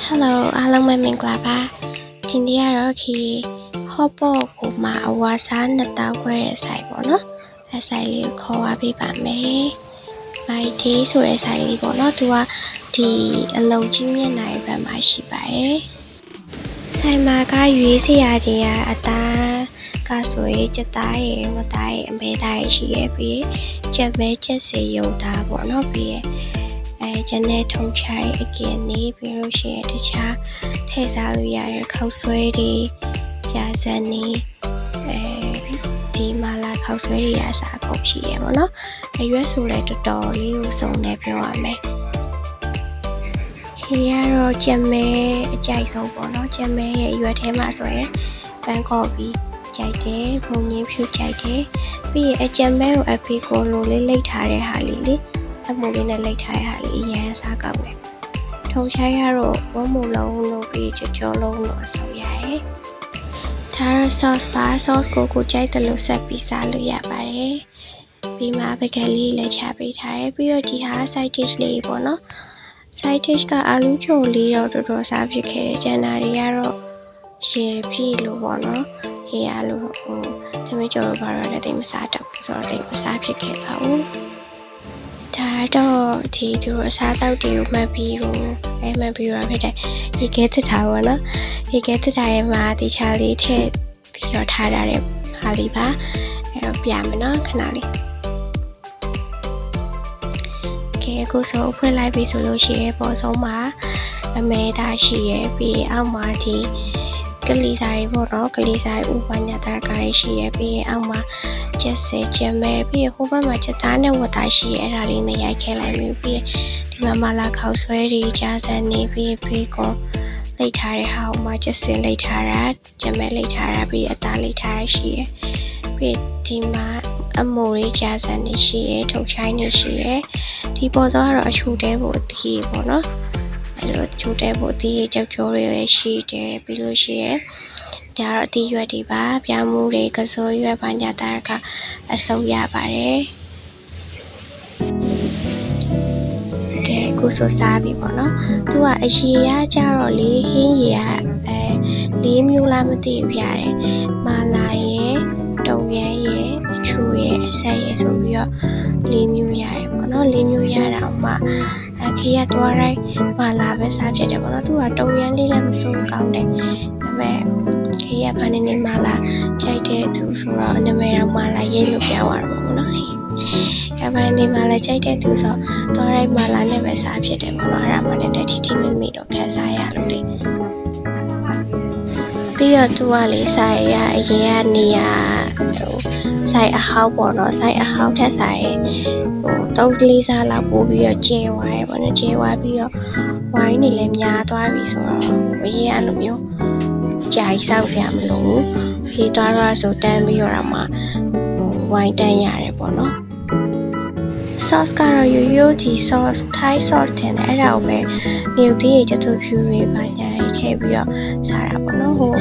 Hello အားလုံးပဲမင်္ဂလာပါဒီနေ့ကတော့ဟော့ပေါ့ကိုမှအဝါစားနှစ်တောက်ခွဲတဲ့ဆိုင်ပေါ့နော်အဲဆိုင်လေးကိုခေါ်သွားပေးပါမယ်မိုက်ဒီဆိုတဲ့ဆိုင်လေးပေါ့နော်သူကဒီအလုံးကြီးမြင့်နိုင်ဘက်မှာရှိပါတယ်ဆိုင်မှာကရွေးစရာတွေကအသားကဆိုရင်ကြက်သားရယ်ဝတ်သားရယ်အမဲသားရယ်ရှိရပြီးကြက်မဲကြက်စီရုံသားပေါ့နော်ပြီးကျန်တဲ့ထုံချိုင်အကင်နေပြီးလို့ရှိရင်တခြားထည့်စားလို့ရတဲ့ခောက်ဆွဲတွေရာဇန်နေဒီမာလာခောက်ဆွဲတွေရစားကုန်ရှိရပေါ့နော်အရွက်ဆိုလည်းတော်တော်လေးကိုစုံနေပြောရမယ်ခေရတော့ကြက်မဲအကြိုက်ဆုံးပေါ့နော်ကြက်မဲရဲ့အရွက်ထဲမှာဆိုရင်ပန်းကော်ပီကြိုက်တယ်ဘုံကြီးဖြူကြိုက်တယ်ပြီးရင်အကြက်မဲကိုအဖေကိုလိုလေးလိတ်ထားတဲ့ဟာလေးလေအမိုးလေးနဲ့လိတ်ထားတဲ့ဟာလေးအရင်စားကောက်တယ်။ထုံချိုင်းကတော့ဝတ်မလုံးလို့ပြီးကြောလုံးလို့အဆုံးရတယ်။ဒါရ sauce ပါ sauce ကိုကြိုက်တယ်လို့ဆက်ပြီးစားလို့ရပါတယ်။ပြီးမှပကယ်လေးလည်းချပေးထားတယ်။ပြီးတော့ဒီဟာ side dish လေးပေါ့နော်။ side dish ကအာလူးချိုလေးတော့တော်တော်စားဖြစ်ခဲ့တယ်။ကျန်တာတွေကတော့ရေပြည့်လို့ပေါ့နော်။ရေရလို့သမီးကျော်တို့ဘာလို့လဲတိတ်မစားတတ်ဘူးဆိုတော့တိတ်မစားဖြစ်ခဲ့ပါဘူး။ဒါတော့ဒီသူတို့အစားအသောက်တွေကိုမှတ်ပြီးတော့မှတ်ပြီးတော့ဖြစ်တယ်ရေခဲသစ်ထားပါတော့ရေခဲသစ်ထားရဲ့မှာဒီချာလေးထည့်ပြီးတော့ထားရတဲ့ဟာလေးပါပြမယ်နော်ခဏလေးကဲအခုဆိုဖွင့်လိုက်ပြီဆိုလို့ရှိရင်ပေါ်ဆုံးမှာအမဲသားရှိရဲ့ပြီးအောက်မှာဒီကလေးစားတွေပေါ့နော်ကလေးစားဥပညာတာကားရှိရဲ့ပြီးအောက်မှာကျက်စဲကျမဲပြီးဟိုဘက်မှာချက်သားနဲ့ဝတ်သားရှိရဲ့အဲ့ဒါလေးမရိုက်ခဲလိုက်ပြီပြီးဒီမှာမလာခောက်ဆွဲတွေကြားစံနေပြီးဖေးကွန်လိတ်ထားတဲ့ဟာဟိုမှာချက်စင်လိတ်ထားတာကျမဲလိတ်ထားတာပြီးအသားလိတ်ထားရရှိရဲ့ပြီးဒီမှာအမိုးလေးကြားစံနေရှိရဲ့ထုတ်ချိုင်းနေရှိရဲ့ဒီပေါ်စောကတော့အချူတဲဖို့အသီးပေါ့နော်အဲ့လိုချိုးတဲဖို့အသီးကြောက်ကြောတွေလည်းရှိတယ်ပြီးလို့ရှိရဲ့ဒါတော့အသီးရွက်တွေပါပြောင်းမှုတွေကစိုးရွက်ပါညာတာကအစုံရပါတယ်ကဲအခုဆိုစားပြီပေါ့နော်သူကအရေရကြတော့လေဟင်းရေက၄မျိုးလားမသိဘူးရတယ်မာလာရဲ့တုံရမ်းရဲ့အချူရဲ့အဆက်ရဲ့ဆိုပြီးတော့၄မျိုးရတယ်ပေါ့နော်၄မျိုးရတာမှခေရသွားတိုင်းမာလာပဲစားဖြစ်တယ်ပေါ့နော်သူကတုံရမ်းလေးလည်းမစိုးကောင်းတယ်ဒါပေမဲ့ခေရဖာနေနေမာလာကြိုက်တဲ့သူဆိုတော့နာမည်တော့မာလာရေးလို့ပြောင်းရတော့ပေါ့နော်ကဘာနေမာလာကြိုက်တဲ့သူဆိုတော့တိုင်းမာလာနဲ့ပဲစားဖြစ်တယ်ပေါ့နော်အဲ့ဒါမှလည်းတီတီမိမိတော့ခန်းစားရလို့လေပြီးတော့သူကလေဆိုင်ရအရင်ကနေရဆိုင်အဟောက်ပေါ့နော်ဆိုင်အဟောက်ထက်ဆိုင်တုံးကလေးစားလောက်ပို့ပြီးတော့ကျဲသွားရပေါ့နော်ကျဲသွားပြီးတော့ဝိုင်းနေလည်းများသွားပြီဆိုတော့အရင်အလိုမျိုးကြာကြီးစောက်စရာမလိုဘူးဖေးသွားတော့ဆိုတန်းပြီးတော့မှဝိုင်းတန်းရတယ်ပေါ့နော် sauce ကတော့ရိုးဒီ sauce Thai sauce တင်တယ်အဲ့ဒါကိုပဲနေသီးရေချက်သွဖြူတွေပါညာတွေထည့်ပြီးတော့စားတာပေါ့နော်ဟို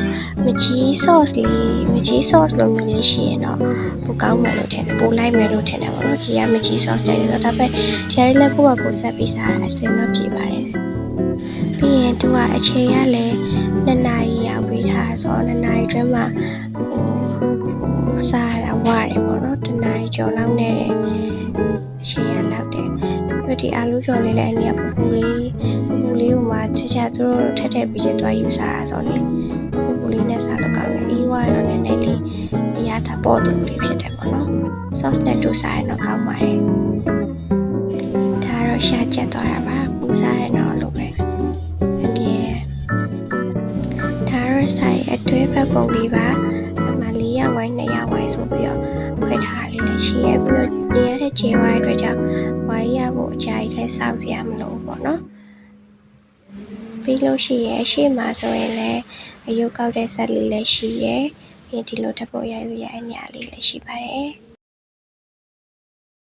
မကြီး sauce လိုမျိုးလေးရှိရင်တော့ပိုကောင်းမယ်လို့ထင်တယ်ပိုလိုက်မယ်လို့ထင်တယ်ပေါ့နော်ဒီကမကြီး sauce ကြိုက်တယ်ဆိုတော့ဒါပေမဲ့ဒီလေးလည်းကိုယ့်ဘာကိုဆက်ပြီးစားတာအဆင်တော့ပြေပါတယ်ပြီးရင်သူကအချိန်ကလည်း2နာရီရောက်ပြီးထားဆိုတော့2နာရီအတွင်းမှာစားရဝရတယ်ပေါ့နော်2နာရီကျော်လောက်နဲ့အချိန်ရလောက်တယ်ပြီးဒီအာလူးကျော်လေးလည်းအနေနဲ့ပူပူလေးကိုမှချာသူတို့ထက်ပြီးချက်သွားယူစားရဆိုလေပူလေးနဲ့စားလို့ကောင်းတယ်အေးဝါရတော့နည်းနည်းလေးအရာတာပေါ်တူလေးဖြစ်တယ်ပေါ့နော် sauce နဲ့တူစားရင်တော့ကောင်းပါတယ်ဒါတော့ရှာချက်သွားတာပါပူစားရင်တော့လို့ပဲအမြဲဒါတော့ဆိုင်အတွဲဘက်ပုံလေးပါ4ရောက်ဝိုင်း2ရောက်ဝိုင်းဆိုပြီးတော့ခွဲထားလေးလည်းရှိရပြီးတော့နေရတဲ့ခြေဝိုင်းအတွက်ကြောင့်ဝိုင်းရဖို့အကြိုက်လဲစောက်စရာမလိုဘူးပေါ့နော်ပြီးလို့ရှိရရှေ့မှာဆိုရင်လည်းအယုတ်ကောက်တဲ့ဆက်လေးလည်းရှိရပြီးဒီလိုထပ်ပေါ်ရိုက်လို့ရတဲ့ညလေးလည်းရှိပါတယ်